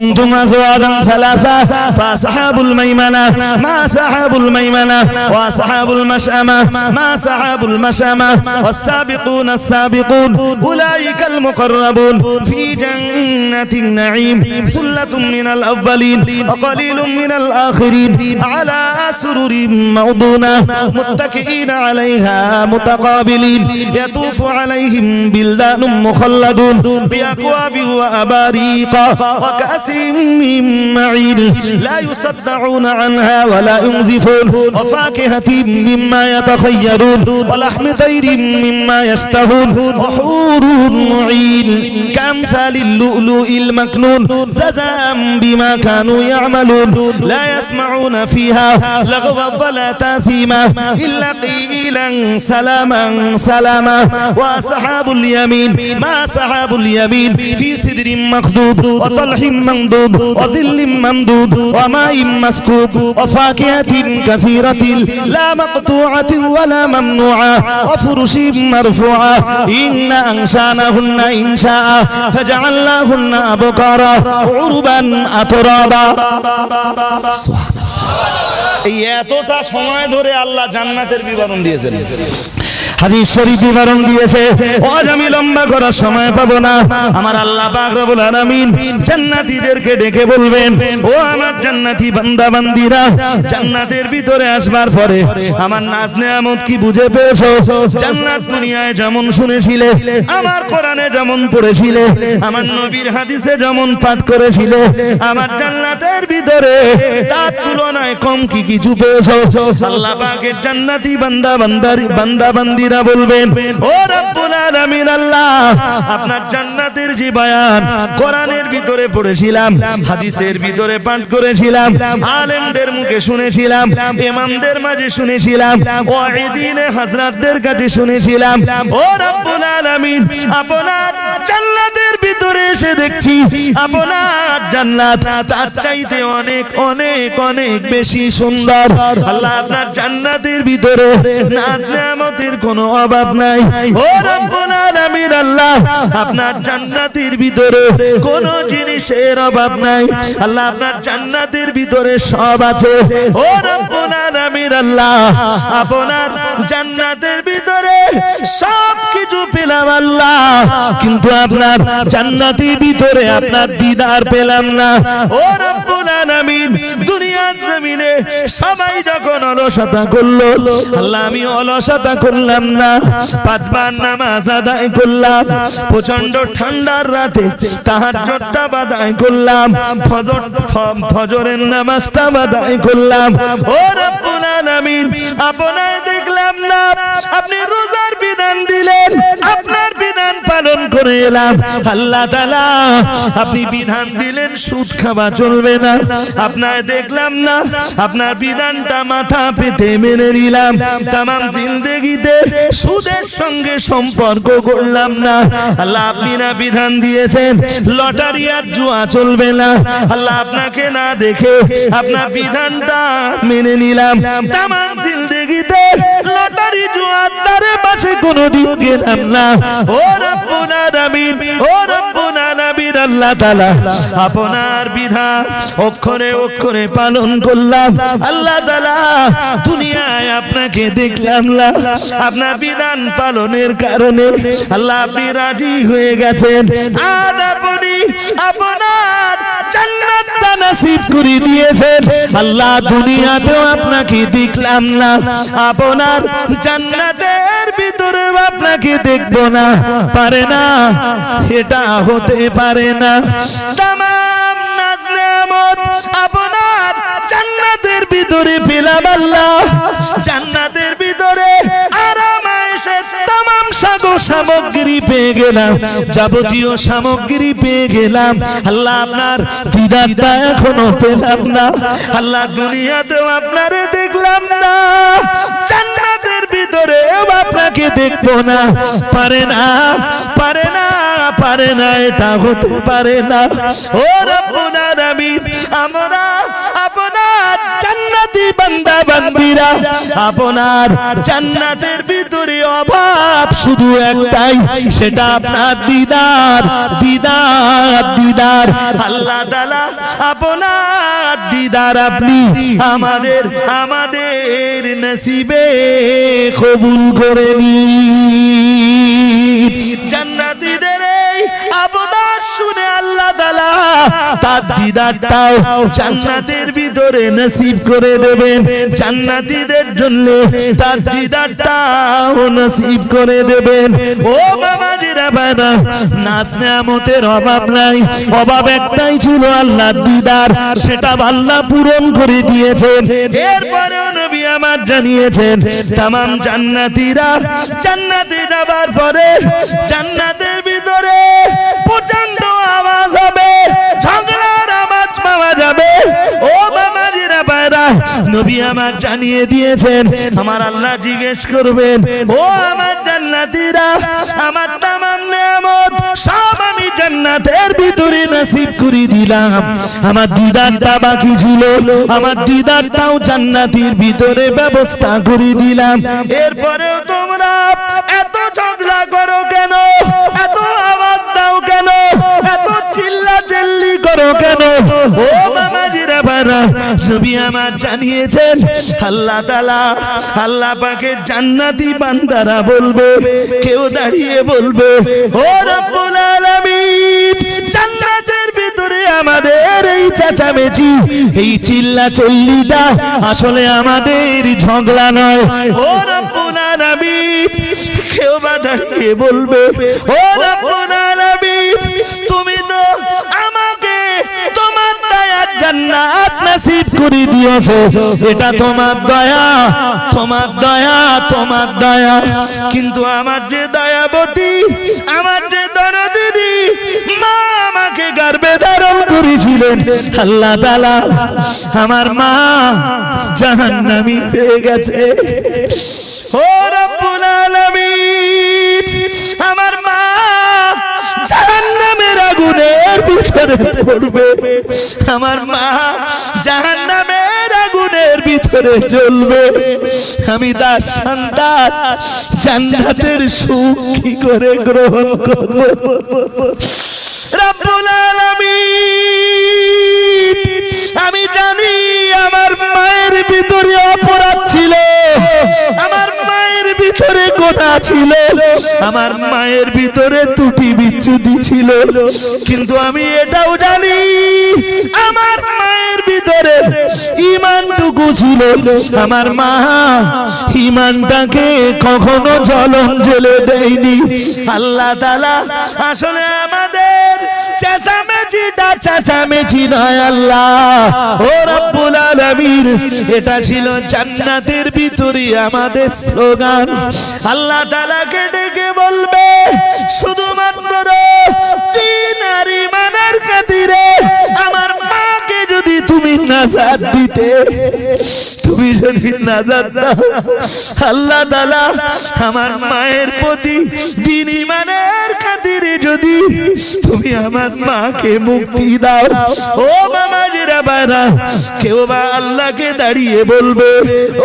كنتم أزواجا ثلاثة فأصحاب الميمنة ما أصحاب الميمنة وأصحاب المشأمة ما أصحاب المشأمة والسابقون السابقون أولئك المقربون في جنة النعيم ثلة من الأولين وقليل من الآخرين على سرر موضونة متكئين عليها متقابلين يطوف عليهم بلدان مخلدون بأكواب وأباريق وكأس من معين لا يصدعون عنها ولا ينزفون وفاكهة مما يتخيرون ولحم طير مما يشتهون وحور عين كأمثال اللؤلؤ المكنون جزاء بما كانوا يعملون لا يسمعون فيها لغوا ولا تأثيما إلا قيلا سلاما سلاما وأصحاب اليمين ما أصحاب اليمين في سدر مخضود وطلح ممدود وظل ممدود وماء مسكوب وفاكهة كثيرة لا مقطوعة ولا ممنوعة وفرش مرفوعة إن أنشأناهن إنشاء فجعلناهن أبكارا عربا أترابا سبحان الله এই এতটা সময় ধরে আল্লাহ জান্নাতের বিবরণ দিয়েছেন হাদিস শরীফ বিবরণ দিয়েছে আজ আমি লম্বা করার সময় পাবো না আমার আল্লাহ পাক রব্বুল আলামিন জান্নাতীদেরকে ডেকে বলবেন ও আমার জান্নাতি বান্দা বান্দীরা জান্নাতের ভিতরে আসবার পরে আমার নাজ নেয়ামত কি বুঝে পেয়েছো জান্নাত দুনিয়ায় যেমন শুনেছিলে আমার কোরআনে যেমন পড়েছিলে আমার নবীর হাদিসে যেমন পাঠ করেছিলে আমার জান্নাতের ভিতরে তার তুলনায় কম কি কিছু পেয়েছো আল্লাহ পাকের জান্নাতি বান্দা বান্দী বলবেন ও রব্বুল আলামিন আল্লাহ আপনার জান্নাতের যে বয়ান কোরআনের ভিতরে পড়েছিলাম হাদিসের ভিতরে পাঠ করেছিলাম আলেমদের মুখে শুনেছিলাম ইমামদের মাঝে শুনেছিলাম ওয়াইদিনে হযরতদের কাছে শুনেছিলাম ও রব্বুল আলামিন আপনার জান্নাতের ভিতরে এসে দেখছি আপনার জান্নাত তার চাইতে অনেক অনেক অনেক বেশি সুন্দর আল্লাহ আপনার জান্নাতের ভিতরে নাজ নেয়ামতের কোনো অভাব নাই ও রব্বুল আলামিন আল্লাহ আপনার জান্নাতের ভিতরে কোনো জিনিসের অভাব নাই আল্লাহ আপনার জান্নাতের ভিতরে সব আছে ও রব্বুল আলামিন আল্লাহ আপনার জান্নাতের ভিতরে সব কিছু পেলাম আল্লাহ কিন্তু আপনার জান্নাতের ভিতরে আপনার দিদার পেলাম না ও রব্বুল আলামিন দুনিয়ার জমিনে সবাই যখন অলসতা করলো আল্লাহ আমি অলসতা করলাম না পাঁচবার নামাজ আদায় করলাম প্রচন্ড ঠান্ডার রাতে তাহাজ্জুদটা আদায় করলাম ফজরের নামাজটা আদায় করলাম ও রব্বুল আলামিন আপনায় দেখলাম না আপনি রোজার বিধান দিলেন আপনার বিধান পালন করে এলাম আল্লাহ তাআলা আপনি বিধান দিলেন সুদ খাওয়া চলবে না আপনায় দেখলাম না আপনার বিধানটা মাথা পেতে মেনে নিলাম তামাম জিন্দেগিতে সুদের সঙ্গে সম্পর্ক করলাম না আল্লাহ আপনি না বিধান দিয়েছেন লটারি আর জুয়া চলবে না আল্লাহ আপনাকে না দেখে আপনার বিধানটা মেনে নিলাম তামাম জিন্দেগিতে লটারি জুয়ার দ্বারে পাশে কোনোদিন গেলাম না ও রব্বুল আলামিন ও রব্বুল আলামিন আল্লাহ তাআলা আপনার বিধান অক্ষরে অক্ষরে পালন করলাম আল্লাহ তাআলা দুনিয়ায় আপনাকে দেখলাম না আপনার বিধান পালনের কারণে আল্লাহ আপনি রাজি হয়ে গেছেন আর আপনি আপনার জান্নাতটা নসিব করে দিয়েছেন আল্লাহ দুনিয়াতেও আপনাকে দেখলাম না আপনার জান্নাতের ভিতরে আপনাকে দেখব না পারে না এটা হতে পারে না তামাম নাজ নেয়ামত আপনার জান্নাতের ভিতরে পেলাম আল্লাহ জান্নাতের ভিতরে আরাম আয়েশে তামাম সামগ্রী পেয়ে গেলাম যাবতীয় সামগ্রী পেয়ে গেলাম আল্লাহ আপনার দিদারটা এখনো পেলাম না আল্লাহ দুনিয়াতেও আপনারে দেখলাম না জান্নাতের ভিতরে আপনাকে দেখবো না পারে না পারে না পারে না এটা হতে পারে না ও রব্বুল আলামিন আমরা আপনার জান্নাতি বান্দা বান্দা বান্দিরা আপনার জান্নাতের ভিতরে অভাব শুধু একটাই, সেটা আপনার দিদার দিদার দিদার। আল্লাহ তাআলা আপনার দিদার আপনি আমাদের আমাদের নসিবে কবুল করে নিন। জান্নাতীদের এই আবদার শুনে আল্লাহ তাআলা তার দিদারটাও জান্নাতের ভিতরে নসিব করে দেবেন, জান্নাতীদের জন্য তার দিদারটাও নসিব করে দেবেন। ও বাবাজিরা বাবা, নাজ নেয়ামতের অভাব নাই, অভাব একটাই ছিল আল্লাহর দিদার, সেটা আল্লাহ পূরণ করে দিয়েছেন। এরপরেও নবী আমার জানিয়েছেন তামাম জান্নাতীরা জান্নাতে যাবার পরে জান্নাতের ভিতরে প্রচন্ড আওয়াজ হবে, ঝগড়ার আওয়াজ পাওয়া যাবে। ও বাবাজিরা বাইরা, নবী আমার জানিয়ে দিয়েছেন আমার আল্লাহ জিজ্ঞেস করবেন, ও আমার জান্নাতীরা, আমার তামাম নেয়ামত সব আমি জান্নাতের ভিতরে নসিব করে দিলাম, আমার দিদারটা বাকি ছিল, আমার দিদারটাও জান্নাতের ভিতরে ব্যবস্থা করে দিলাম। এরপরেও তোমরা এত ঝগড়া করো কেন, এত আওয়াজ দাও কেন, এত চিল্লাচিল্লি করো কেন? ও বাবাজিরা বাবা, নবী আমার জানিয়েছেন আল্লাহ তাআলা আল্লাহ পাকের জান্নাতি বান্দারা বলবে, কেউ দাঁড়িয়ে বলবে, ও রব্বুল আলামিন, জান্নাতের ভিতরে আমাদের এই চেঁচামেচি, এই চিল্লাচিল্লিটা আসলে আমাদের ঝগড়া নয়। ও রব্বুল আলামিন, কেউ বা দাঁড়িয়ে বলবে, ও রব্বুল আলামিন, তুমি তো আমাকে তোমার দয়ার জান্নাত নসিব করে দিয়েছো, এটা তোমার দয়া, তোমার দয়া, তোমার দয়া। কিন্তু আমার যে দয়াবতী, আমার যে দরদিনী মা আমাকে গর্ভে ধারণ করেছিলেন, আল্লাহ তাআলা আমার মা জাহান্নামী হয়ে গেছে। ও রব্বুল আলামিন, আমার মা জাহান্নামের আগুনের ভিতরে পড়বে, আমার মা জাহান্নামের আগুনের ভিতরে জ্বলবে, আমি তার সন্তান জান্নাতের সুখ কি করে গ্রহণ করব? রব্বুল আলামিন, আমি জানি আমার মায়ের ভিতরে অপরাধ ছিল, আমার মায়ের ভিতরে গোনা ছিল, আমার মায়ের ভিতরে ত্রুটি বিচ্যুতি ছিল, কিন্তু আমি এটাও জানি আমার মায়ের ভিতরে ঈমানটুকু ছিল, আমার মা ঈমানটাকে কখনো জ্বলে দেয়নি। আল্লাহ তাআলা আসলে আমাদের চেঁচামেচিটা চেঁচামেচি নয় আল্লাহ, ও রব্বুল আলামিন, এটা ছিল জান্নাতের ভিতরে আমাদের স্লোগান। আল্লাহ তাআলাকে ডেকে বলবে, শুধুমাত্র দ্বীন আর ঈমানের খাতিরে আমার মাকে যদি তুমি নাজাত দিতে, তুমি যদি নাজাত দাও, আল্লাহ তাআলা আমার মায়ের প্রতি দ্বীন ঈমানের খাতিরে যদি তুমি আমার মাকে মুক্তি দাও, ও বাবাজিরা বাবা, কেউ বা আল্লাহকে দাঁড়িয়ে বলবে,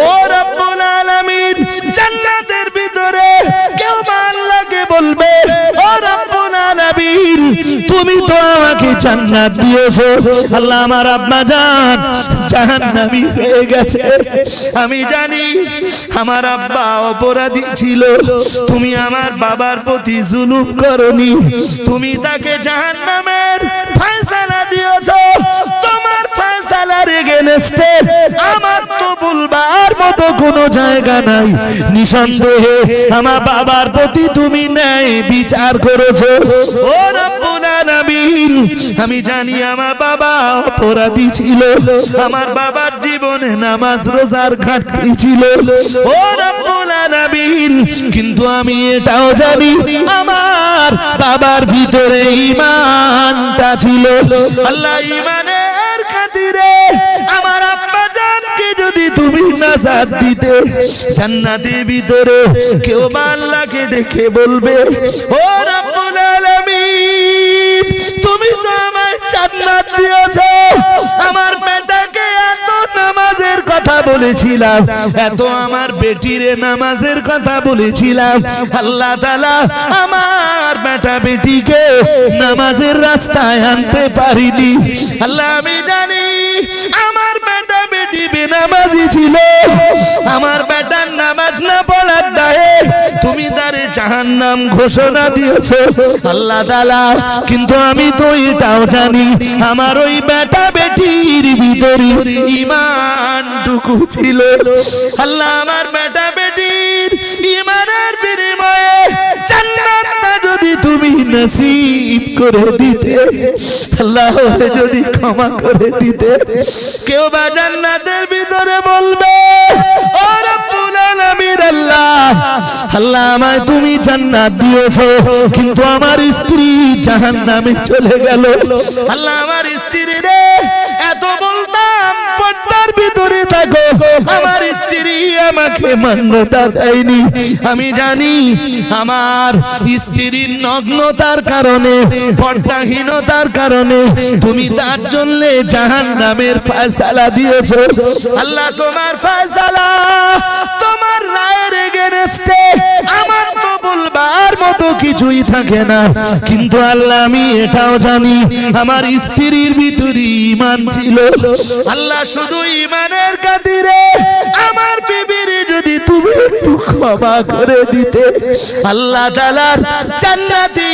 ও রব্বুল আলামিন, জান্নাতের ভিতরে কেউ বা আল্লাহকে বলবে, ও রব্বুল আলামিন, তুমি তো আমাকে জান্নাত দিয়েছো, আল্লাহ আমার আব্বা জান জাহান্নামী হয়ে গেছে, আমি জানি আমার আব্বা অপরাধী ছিল, তুমি আমার বাবার প্রতি জুলুম করনি, তুমি তাকে জাহান্নামের ফয়সালা দিয়েছো, তোমার ফয়সালার এগেইনস্টে আমার তো বলবার মতো কোনো জায়গা নাই, নিঃসন্দেহে আমার বাবার প্রতি তুমি ন্যায় বিচার করেছো। ও রব্বুল আলামিন, আমি জানি আমার বাবা অপরাধী ছিল, আমার বাবার জীবনে নামাজ রোজার ঘাটতি ছিল, ও রব্বুল আলামিন, কিন্তু আমি এটাও জানি আমার বাবার ভিতরে ঈমানটা ছিল। আল্লাহ ঈমানের খাতিরে আমার আব্বা জানকে যদি তুমি নাজাত দিতে, জান্নাতের ভিতরে কেউ বা আল্লাহকে দেখে বলবে, ও রব্বুল আলামিন, তুমি তো আমায় জান্নাত দিয়েছো, আমার বেটাকে এত নামাজের কথা বলে বলেছিলাম, এত আমার বেটিরে নামাজের কথা বলেছিলাম, আল্লাহ তাআলা আমার বেটা বেটিকে নামাজের রাস্তায় আনতে পারিনি। আল্লাহ আমি জানি আমার বেটা বেটি বেনামাজি ছিল, আমার বেটার নামাজ না পড়ার দায়ে তুমি তারে জাহান্নাম ঘোষণা দিয়েছো আল্লাহ তাআলা। কিন্তু আমি তো এটাও জানি আমার ওই বেটা বেটির ভিতরে ঈমানটুকু ছিল। আল্লাহ আমার বেটা বেটির ঈমানের বিনিময়ে জান্নাতটা যদি তুমি নসিব করে দিতে, আল্লাহ যদি ক্ষমা করে দিতে, কেউ বা জান্নাতের ভিতরে বলবে ও রব্বুল আলামিন আল্লাহ, আল্লাহ আমায় তুমি জান্নাত দিয়েছো কিন্তু আমার স্ত্রী জাহান্নামে চলে গেল। আল্লাহ আমার স্ত্রী রে এত বলতাম পর্দার ভিতরে থাকো, আমার স্ত্রী আমাকে মান্যতা দেয়নি। আমি জানি আমার স্ত্রীর নগ্নতার কারণে, পর্দাহীনতার কারণে তুমি তার জন্য জাহান্নামের ফয়সালা দিয়েছো। আল্লাহ তোমার ফয়সালা, তোমার রায়ের এগেনস্টে আমার তো বলবার মতো কিছুই থাকে না। কিন্তু আল্লাহ আমি এটাও জানি আমার স্ত্রীর ভিতরে ঈমান ছিল। আল্লাহ শুধু ঈমানের খাতিরে আমার বিবির যদি তুমি একটু ক্ষমা করে দিতে, আল্লাহ তাআলার জান্নাতি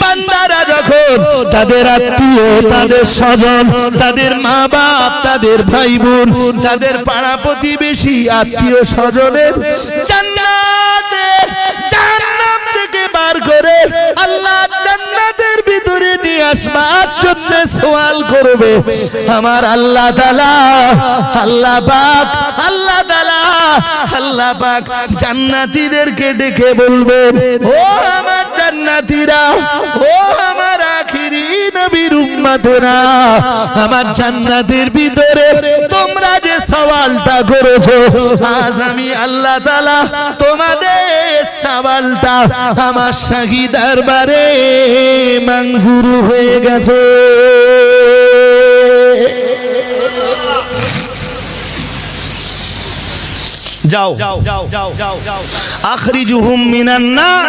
বান্দারা যখন তাদের আত্মীয়, তাদের স্বজন, তাদের মা বাপ, তাদের ভাই বোন, তাদের পাড়া প্রতিবেশী আত্মীয় স্বজনের জান্নাতে জাহান্নাম থেকে বার করে আল্লাহ জান্নাতের ভিতরে নিয়ে আসবার জন্য সওয়াল করবে, আমার আল্লাহ তাআলা, আল্লাহ পাক, আল্লাহ তাআলা, আল্লাহ পাক জান্নাতীদেরকে ডেকে বলবেন, ও আমার জান্নাতীরা, ও আমার আখিরি নবীর উম্মতেরা, আমার জান্নাতের ভিতরে তোমরা যে সওয়ালটা করেছো, আজ আমি আল্লাহ তাআলা তোমাদের সওয়ালটা আমার শাহী দরবারে মঞ্জুর হয়ে গেছে। যাও আখরিজুহুম মিনান নার,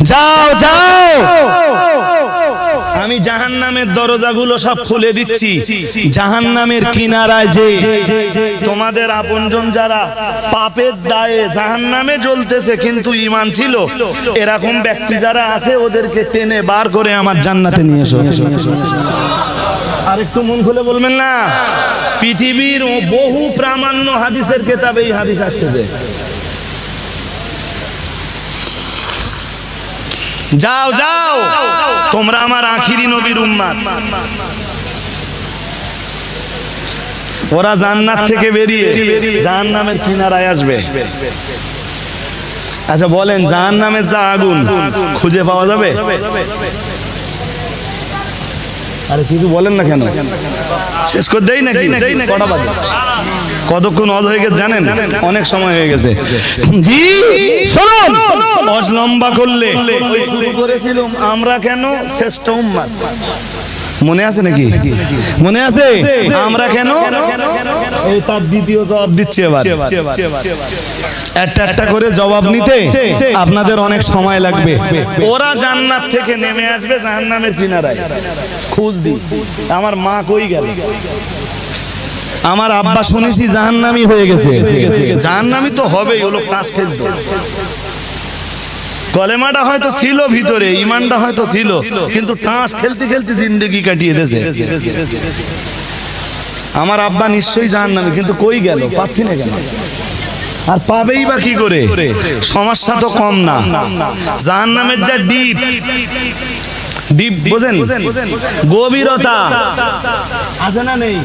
যাও যাও, আমি জাহান্নামের দরজাগুলো সব খুলে দিচ্ছি। জাহান্নামের কিনারায় যে তোমাদের আপনজন যারা পাপের দায়ে জাহান্নামে জ্বলতেছে কিন্তু ঈমান ছিল, এরকম ব্যক্তি যারা আছে ওদেরকে টেনে বার করে আমার জান্নাতে নিয়ে এসো। আর একটু মন খুলে বলবেন না, পৃথিবীর বহু প্রামাণ্য হাদিসের কিতাবে এই হাদিস আসছে। যাও যাও, তোমরা আমার আখিরি নবীর উম্মত। ওরা জান্নাত থেকে বেরিয়ে জাহান্নামের কিনারায় আসবে। আচ্ছা বলেন, জাহান্নামের যা আগুন খুঁজে পাওয়া যাবে? আরে কিছু বলেন না কেন? শেষ করে দেই নাকি? কটা বাজে? কতক্ষণ অজ হয়ে গেছে জানেন? অনেক সময় হয়ে গেছে। জি শুনুন, অজ লম্বা করলে শুরু করেছিলাম আমরা কেন শ্রেষ্ঠ উম্মত, মনে আছে নাকি? মনে আছে আমরা কেন? এই তার দ্বিতীয় জবাব দিচ্ছি এবার। একটা একটা করে জবাব নিতে আপনাদের অনেক সময় লাগবে। ওরা জান্নাত থেকে নেমে আসবে জাহান্নামের কিনারায়, খোঁজ দি আমার মা কই গেল, আমার আব্বা শুনেছি জাহান্নামী হয়ে গেছে। জাহান্নামী তো হবেই, ওগুলো তাস খেলতো। কলেমাটা হয়তো ছিল ভিতরে, ঈমানটা হয়তো ছিল, কিন্তু তাস খেলতে খেলতে জিন্দেগি কাটিয়ে দিয়েছে। আমার আব্বা নিশ্চয়ই জাহান্নামী, কিন্তু কই গেল পাচ্ছি না কেন? আর পাবেই বা কি করে? সমস্যা তো কম না। জাহান্নামের যা ডিপ, ডিপ বোঝেন, গভীরতা আছে না নেই?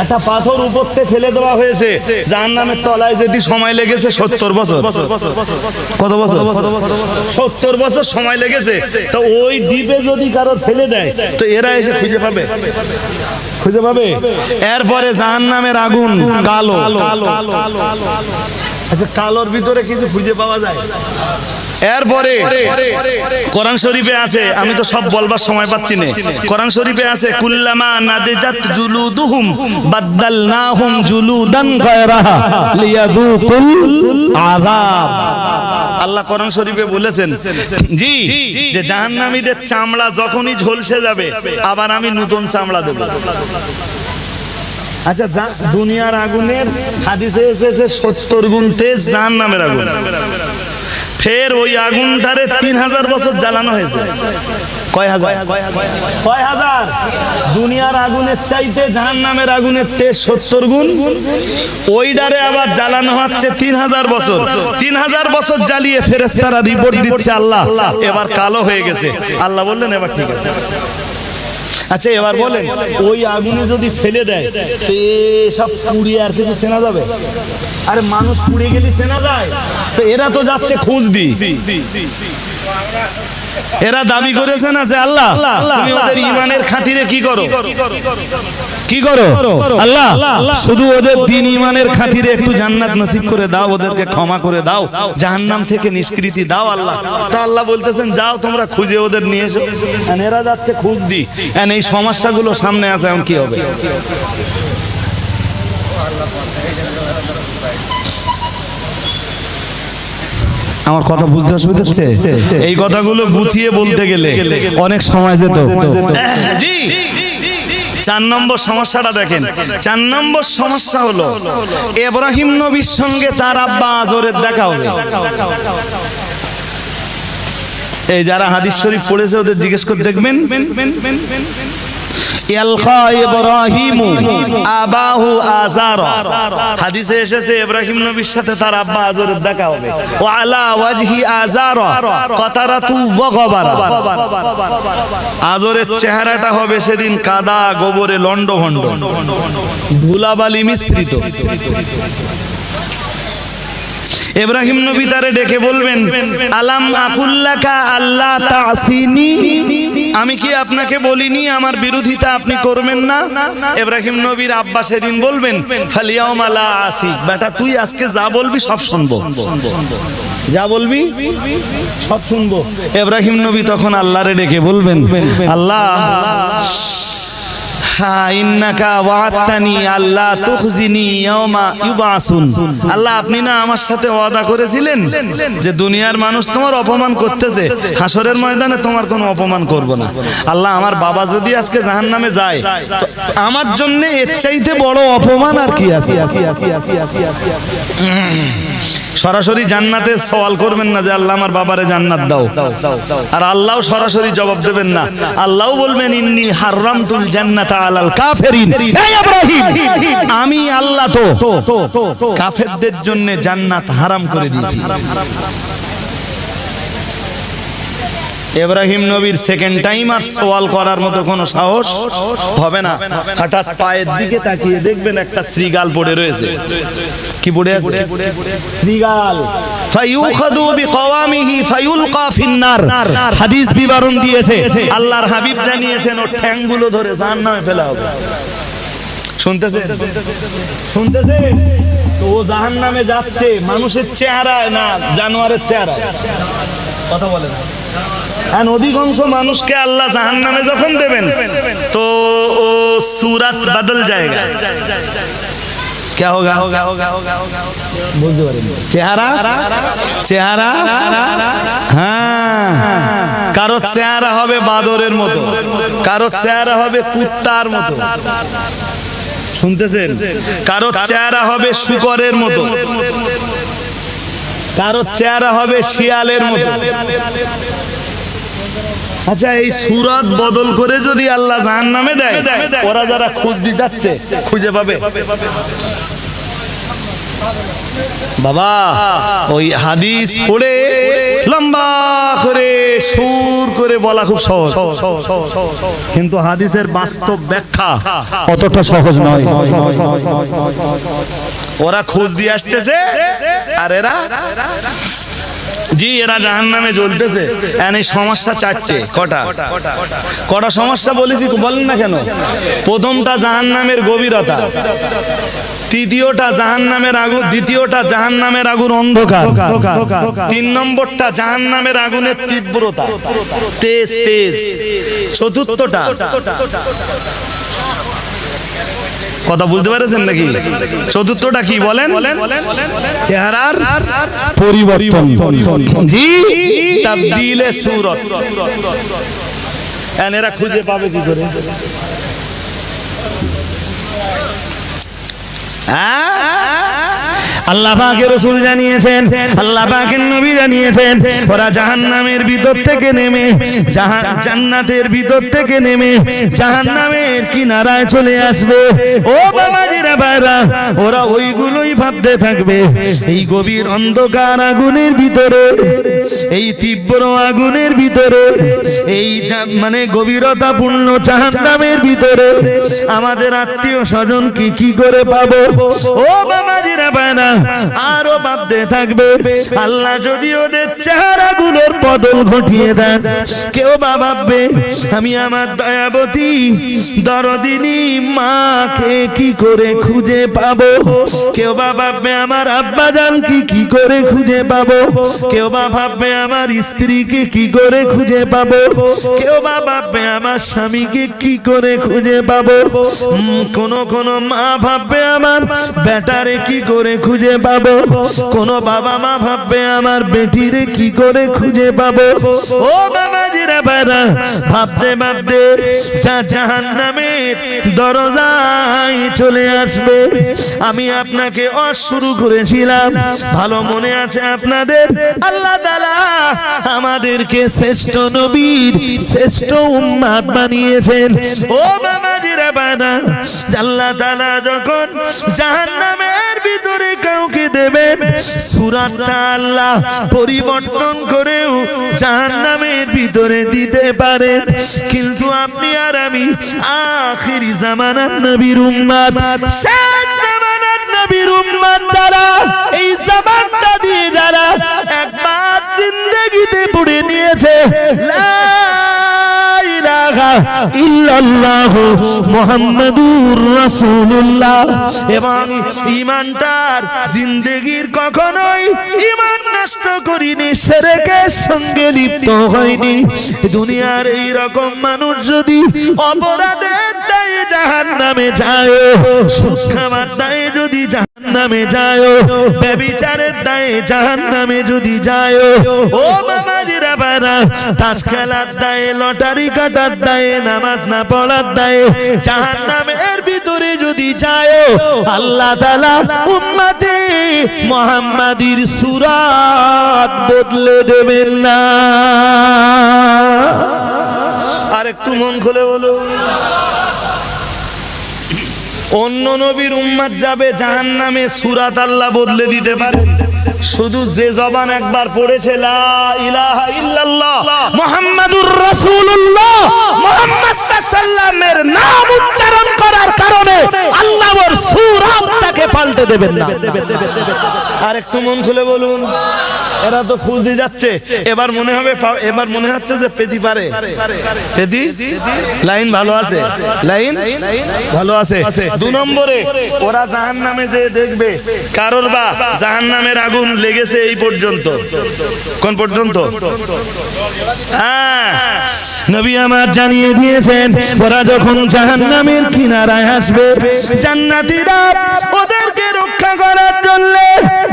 একটা পাথর উপর থেকে ফেলে দেওয়া হয়েছে জাহান্নামের তলায়, যেটি সময় লেগেছে 70 বছর। কত বছর? 70 বছর সময় লেগেছে। তো ওই ডিপে যদি কারো ফেলে দেয় তো এরা এসে খুঁজে পাবে? খুঁজে পাবে? এরপরে জাহান্নামের আগুন কালো। আচ্ছা কালোর ভিতরে কিছু খুঁজে পাওয়া যায়? এরপরে কোরআন শরীফে আছে, আমি তো সব বলবার সময় পাচ্ছি না, কোরআন শরীফে আছে কুল্লামা নাদিজাত জুলুদুহুম বাদদালনাহুম জুলুদান গায়রাহা লিয়াযুকুল আযাব। আল্লাহ কোরআন শরীফে বলেছেন জি যে জাহান্নামীদের চামড়া যখনই ঝলসে যাবে আবার আমি নতুন চামড়া দেব। আচ্ছা, দুনিয়ার আগুনের হাদিসে এসেছে 70 গুণ তেজ জাহান্নামের আগুন, ফের ওই আগুনটারে 3000 বছর জ্বালানো হয়েছে। কয় হাজার? দুনিয়ার আগুনের চাইতে জাহান্নামের আগুনের তেজ 70 গুণ, ওইটারে আবার জ্বালানো হচ্ছে 3000 বছর। 3000 বছর জ্বালিয়ে ফেরেশতারা রিপোর্ট দিচ্ছে আল্লাহ এবার কালো হয়ে গেছে। আল্লাহ বললেন এবার ঠিক আছে। আচ্ছা এবার বলেন, ওই আগুনে যদি ফেলে দেয় তো সব পুড়িয়ে আর কিছু চেনা যাবে? আরে মানুষ পুড়ে গেলে চেনা যায়? তো এরা তো যাচ্ছে খোঁজ দি, এরা দাবি করেছে না যে আল্লাহ তুমি ওদের ঈমানের খাতিরে কি করো, কি করো আল্লাহ, শুধু ওদের দ্বীন ঈমানের খাতিরে একটু জান্নাত নসিব করে দাও, ওদেরকে ক্ষমা করে দাও, জাহান্নাম থেকে নিষ্কৃতি দাও আল্লাহ। তা আল্লাহ বলতেছেন যাও তোমরা খুঁজে ওদের নিয়ে এসো। এরা যাচ্ছে খোঁজ দি, এই সমস্যাগুলো সামনে আছে, এখন কি হবে? আমার কথা বুঝতে অসুবিধা হচ্ছে? এই কথাগুলো গুছিয়ে বলতে গেলে অনেক সময় যেত। জি, 4 নম্বর সমস্যাটা দেখেন। 4 নম্বর সমস্যা হলো ইব্রাহিম নবীর সঙ্গে তার আব্বা আজরের দেখা হবে। এই যারা হাদিস শরীফ পড়েছে ওদের জিজ্ঞেস করে দেখবেন, ইয়ালকা ইব্রাহিমু আবাহু আযারা, হাদিসে এসেছে ইব্রাহিম নবীর সাথে তার আব্বা আজরের দেখা হবে। ওয়া আলা ওয়াজহি আযারা কাতারাতু ওয়া গাবারা, আজরের চেহারাটা হবে সেদিন কাদা গোবরে লন্ডভন্ড, ধুলাবালি মিশ্রিত। ইব্রাহিম নবী তারে ডেকে বলবেন আলাম আকুল্লাকা আল্লাহ তাসিনি, আমি কি আপনাকে বলিনি আমার বিরোধিতা আপনি করবেন না? ইব্রাহিম নবীর আব্বা সেদিন বলবেন ফালিয়াউমা লা আসিক, বেটা তুই আজকে যা বলবি সব শুনবো, যা বলবি সব শুনবো। ইব্রাহিম নবী তখন আল্লাহরে ডেকে বলবেন আল্লাহ ইন্নাকা ওয়া'আদতানি আল্লা তুখজিনি ইয়াওমা ইউবাসুন, আল্লাহ আপনি না আমার সাথে ওয়াদা করেছিলেন যে দুনিয়ার মানুষ তোমার অপমান করতেছে, হাসরের ময়দানে তোমার কোনো অপমান করব না। আল্লাহ আমার বাবা যদি আজকে জাহান্নামে যায় তো আমার জন্য এর চাইতে বড় অপমান আর কি আছে? সরাসরি জান্নাতের সওয়াল করবেন না যে আল্লাহ আমার বাবারে জান্নাত দাও, আর আল্লাহ সরাসরি জবাব দেবেন না। আল্লাহ বলবেন ইন্নী হারামতুল জান্নাতা আলাল কাফিরিন, এই ইব্রাহিম আমি আল্লাহ তো কাফেরদের জন্য জান্নাত হারাম করে দিয়েছি। ইব্রাহিম নবীর সেকেন্ড টাইম আর সওয়াল করার মতো কোনো সাহস হবে না। হঠাৎ পায়ের দিকে তাকিয়ে দেখবেন একটা শ্রীগাল পড়ে রয়েছে। কি পড়ে আছে? শ্রীগাল। ফায়ুখাদু বিকাওয়ামিহি ফায়ুলকা ফিন্নার, হাদিস বিবরণ দিয়েছে, আল্লাহর হাবিব জানিয়েছেন ওর ঠ্যাংগুলো ধরে জাহান্নামে ফেলা হবে। শুনতেছেন? শুনতেছেন? তো ও জাহান্নামে যাচ্ছে মানুষের চেহারায় না জানোয়ারের চেহারায়। কথা বলেন। আর অধিকাংশ মানুষকে আল্লাহ জাহান্নামে যখন দেবেন তো ও सूरत बदल जाएगा। क्या होगा? বুঝতে পারেন? চেহারা চেহারা হ্যাঁ, কারো চেহারা হবে বাদরের মতো, কারো চেহারা হবে কুত্তার মতো। শুনতেছেন? কারো চেহারা হবে শূকরের মতো, কারো চেহারা হবে শিয়ালের মতো। আচ্ছা, এই সূরত বদল করে যদি আল্লাহ জাহান্নামে দেয়, ওরা যারা খোঁজ দিতে যাচ্ছে খুঁজে পাবে? বাবা ওই হাদিস পড়ে লম্বা করে সুর করে বলা খুব সহজ, কিন্তু হাদিসের বাস্তব ব্যাখ্যা অতটা সহজ নয়। ওরা খোঁজ দিয়ে আসতেছে আর এরা জি এরা জাহান্নামে জ্বলতেছে। এই সমস্যা চারটে। কটা সমস্যা বলেছি বলেন না কেন? প্রথমটা জাহান্নামের গভীরতা, তৃতীয়টা জাহান্নামের আগুন, দ্বিতীয়টা জাহান্নামের আগুন অন্ধকার, 3 নম্বরটা জাহান্নামের আগুনের তীব্রতা তেজ, চতুর্থটা কথা বুঝতে পারছেন নাকি? চতুর্থটা কি বলেন? চেহারার পরিবর্তন। জি তাবদীলে সূরত। এরা খুঁজে পাবে কি করে? আল্লাহ পাকের রাসূল জানিয়েছেন, আল্লাহ পাকের নবী জানিয়েছেন, ওরা জাহান্নামের ভিতর থেকে নেমে জান্নাতের ভিতর থেকে নেমে জাহান্নামের কিনারায় চলে আসবে। ও বাবাজিরা ভাইরা, ওরা ওইগুলোই ভাবতে থাকবে এই গভীর অন্ধকার আগুনের ভিতরে, এই তীব্র আগুনের ভিতরে, এই মানে গভীরতাপূর্ণ জাহান্নামের ভিতরে আমাদের আত্মীয় স্বজন কি করে পাবো? ও বাবাজিরা ভাইরা, আরো ভাবতে থাকবে আল্লাহ যদি ওদের চেহারাগুলোর বদল ঘটিয়ে দেন। কেউ বা ভাববে আমি আমার দয়াবতী দরদিনী মাকে কি করে খুঁজে পাবো? কেউ বা ভাববে আমার আব্বাজান কি করে খুঁজে পাবো? কেউ বা ভাববে আমার স্ত্রীকে কি করে খুঁজে পাবো? কেউ বা ভাববে আমার স্বামীকে কি করে খুঁজে পাবো? কোন মা ভাববে আমার বেটারে কি করে খুঁজে পাবো? কোন বাবা মা ভাববে আমার বেটিরে কি করে খুঁজে পাবো? ও বাবাজিরা ভাইরা, ভাবতে ভাবতে জাহান্নামের দরজায় চলে আসবে। আমি আপনাকে শুরু করেছিলাম, ভালো মনে আছে আপনাদের? আল্লাহ তাআলা আমাদেরকে শ্রেষ্ঠ নবীর শ্রেষ্ঠ উম্মত বানিয়েছেন। ও বাবাজিরা ভাইরা, আল্লাহ তাআলা যখন জাহান্নামের ভিতরে কাউকে দেবেন, সূরাটা আল্লাহ পরিবর্তন করেও জাহান্নামের ভিতরে দিতে পারেন। কিন্তু আপনি আর আমি আখিরি জামানার নবীর উম্মত, শেষ জামানার নবীর উম্মত যারা, এই জামানটা দিয়ে যারা একবার জিন্দেগিতে পড়ে নিয়েছে লা ইলাহা ইল্লাল্লাহু মুহাম্মাদুর রাসূলুল্লাহ, এবং ঈমানটার জিন্দেগির কখনোই ঈমান নষ্ট করিনি, শিরকের সঙ্গে লিপ্ত হয়নি। দুনিয়ার এই রকম মানুষ যদি অপরাধের দায়ে জাহান্নামে যায়, সুদ খাওয়ার দায়ে যদি জাহান্নামে যায়, ব্যভিচারের দায়ে জাহান্নামে যদি যায়, ও বাবাজিরা ভাইরা, তাস খেলার দায়ে, লটারি কাটার দায়ে, নামাজ না পড়ার দায়ে জাহান্নামের ভিতরে যদি যায়, আল্লাহ তাআলা উম্মতে মুহাম্মাদির সূরাত বদলে দেবেন না। আর একটু মন খুলে বলো, অন্য নবীর উম্মত যাবে জাহান্নামে, সূরাত আল্লাহ বদলে দিতে পারে। শুধু যে জবান একবার পড়েছে লা ইলাহা ইল্লাল্লাহ মুহাম্মাদুর রাসূলুল্লাহ, মুহাম্মদ সাল্লাল্লাহু আলাইহি নাম উচ্চারণ করার কারণে আল্লাহ ওর সূরাতটাকে পাল্টে দেবেন না। আর একটু মন খুলে বলুন, এরা তো ফুল দিয়ে যাচ্ছে, এবার মনে হচ্ছে যে পেদি পারে, পেদি লাইন ভালো আছে, লাইন ভালো আছে। 2 নম্বরে ওরা জাহান্নামে যে দেখবে কারোর বা জাহান্নামের আগুন লেগেছে এই পর্যন্ত। কোন পর্যন্ত? নবী আমার জানিয়ে দিয়েছেন, ওরা যখন জাহান্নামের কিনারায় আসবে, জান্নাতীরা ওদেরকে রক্ষা করার জন্য,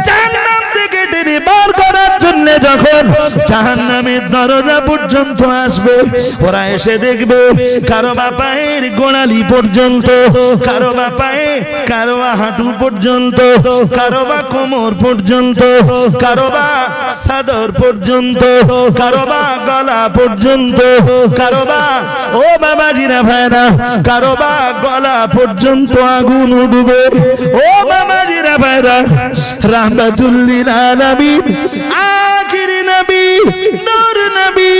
জাহান্নাম থেকে টেনে বার করার জন্য যখন জাহান্নামের দরজা পর্যন্ত আসবে, ওরা এসে দেখবে কারো বা পায়ের গোড়ালি পর্যন্ত, কারো বা পায়ে, কারো বা হাঁটু পর্যন্ত, কারো বা কোমর পর্যন্ত, কারো বা চাদর পর্যন্ত, কারো বা গলা পর্যন্ত, কারো বা, ও বাবাজিরা ভাইরা, কারো বা গলা পর্যন্ত আগুন উঠবে। ও বাবাজিরা ভাইরা, রাহমাতুল লিল আলামিন, আখিরি নবী, নূর নবী,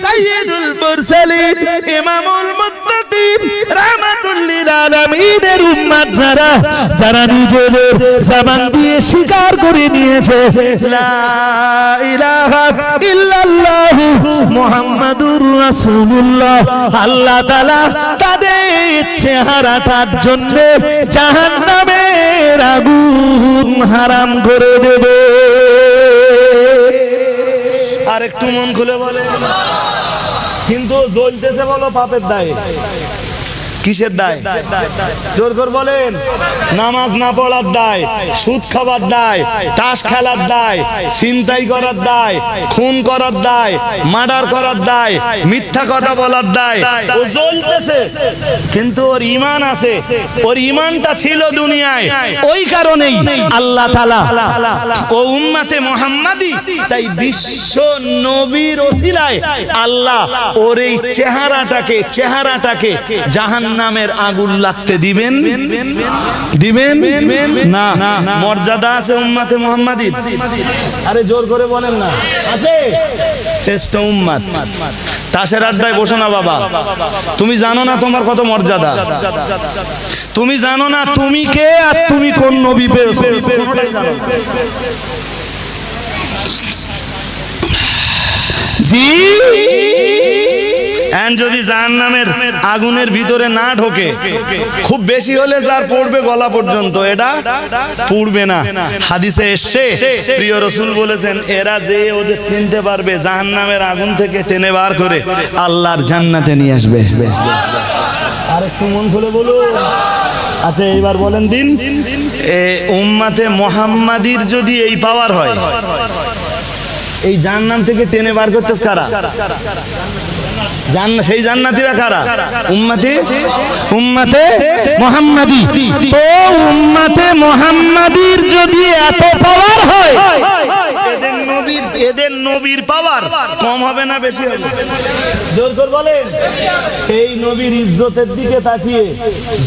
সাইয়্যিদুল মুরসালিন, ইমামুল মুত্তাকিন, রাহমাতুল লিল আলামিনের উম্মত যারা নিজেদের জবান দিয়ে স্বীকার করে নিয়েছে লা ইলাহা ইল্লাল্লাহু মুহাম্মাদুর রাসূলুল্লাহ, আল্লাহ তাআলা তাদের চেহারাটার জন্য জাহান্নামের আগুন হারাম করে দেবে। আর একটু মন খুলে বলে, কিন্তু জ্বলতেছে বলো পাপের দায়ে। কিসের দায়? জোর করে বলেন। নামাজ না পড়ার দায়, সুদ খাবার দায়, তাস খেলার দায়, ছিনতাই করার দায়, খুন করার দায়, মার্ডার করার দায়, মিথ্যা কথা বলার দায়। ও জ্বলতেছে, কিন্তু ওর ঈমান আছে, ওর ঈমানটা ছিল দুনিয়ায়। ওই কারণেই আল্লাহ তাআলা ও উম্মতে মুহাম্মাদি, তাই বিশ্ব নবীর ওসিলায় আল্লাহ ওর এই চেহারাটাকে জাহান্নামের আগুন লাগতে দিবেন না। মর্যাদা আছে উম্মতে মুহাম্মাদির। আরে জোর করে বলেন না, আছে? শ্রেষ্ঠ উম্মত। তাসের আড্ডায় বসো না বাবা, তুমি জানো না তোমার কত মর্যাদা, তুমি জানো না তুমি কে আর তুমি কোন নবী পেয়েছো। জি, যদি জাহান্নামের আগুনের ভিতরে না ঢোকে, খুব বেশি হলে যার পড়বে গলা পর্যন্ত, এটা পড়বে না। হাদিসে এসছে প্রিয় রাসূল বলেছেন, এরা যে ওদের চিনতে পারবে জাহান্নামের আগুন থেকে টেনে বার করে আল্লাহর জান্নাতে নিয়ে আসবে। আর একটু মন খুলে বলুন। আচ্ছা এইবার বলেন দিন, উম্মতে মুহাম্মাদির যদি এই পাওয়ার হয়, এই জাহান্নাম থেকে টেনে বার করতে কারা? সেই জান্নাতীরা কারা? উম্মতে মুহাম্মাদি। তো উম্মতে মুহাম্মাদির যদি এত পাওয়ার হয়, এদের নবীর পাওয়ার কম হবে না বেশি হবে? জোর করে বলেন। এই নবীর ইজ্জতের দিকে তাকিয়ে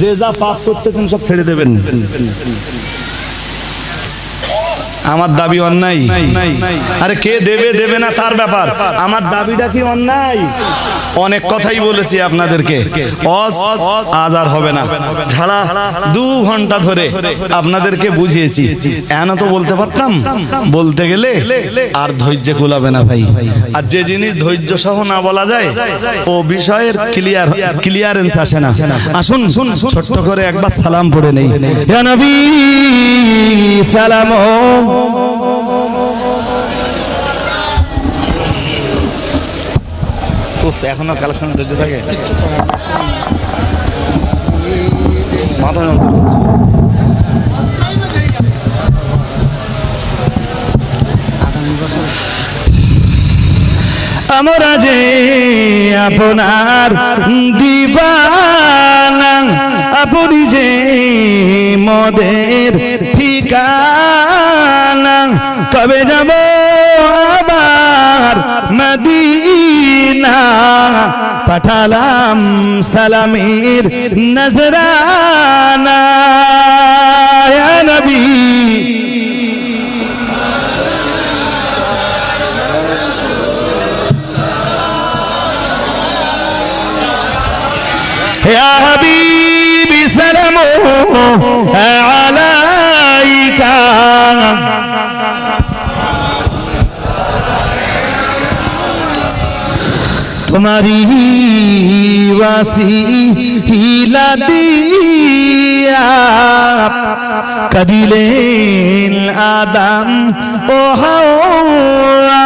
যে যা পাপ করতেছেন সব ছেড়ে দেবেন। আমার দাবি অন্যায়? আরে কে দেবে না তার ব্যাপার, আমার দাবিটা কি অন্যায়? অনেক কথাই বলেছি আপনাদেরকে, আজ আর হবে না। ঝাড়া 2 ঘন্টা ধরে আপনাদেরকে বুঝিয়েছি, এমন তো বলতে পারতাম, বলতে গেলে আর ধৈর্য কুলাবে না ভাই। আর যে জিনিস ধৈর্য সহ না বলা যায়, ও বিষয়ের ক্লিয়ারেন্স আসে না। আসুন ছোট্ট করে একবার সালাম পড়ে নেই। ইয়া নবী সালাম। এখনো কালেকশন ধৈর্য থাকে, মাথা আমরা যে আপনার দিবানা, আপনি যে মদের ঠিকানা, কবে যাব আবার মদিনা, পাঠালাম সালামের নজরানা। ইয়া নবী يا حبيبي سلام عليك तुम्हारी वसीला दिया कदिलेन आदम ओ हावा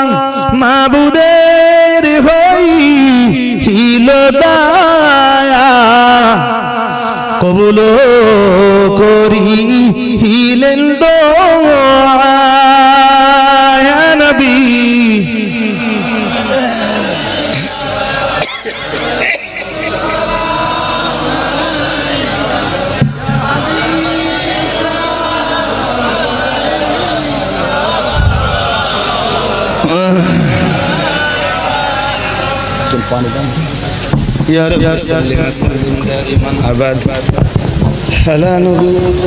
माबुदेर होई हिलो दाया কবুল করি হিলেন দোয়া ইয়া নবী। يا رب صل وسلم دائما أبدا على نبيك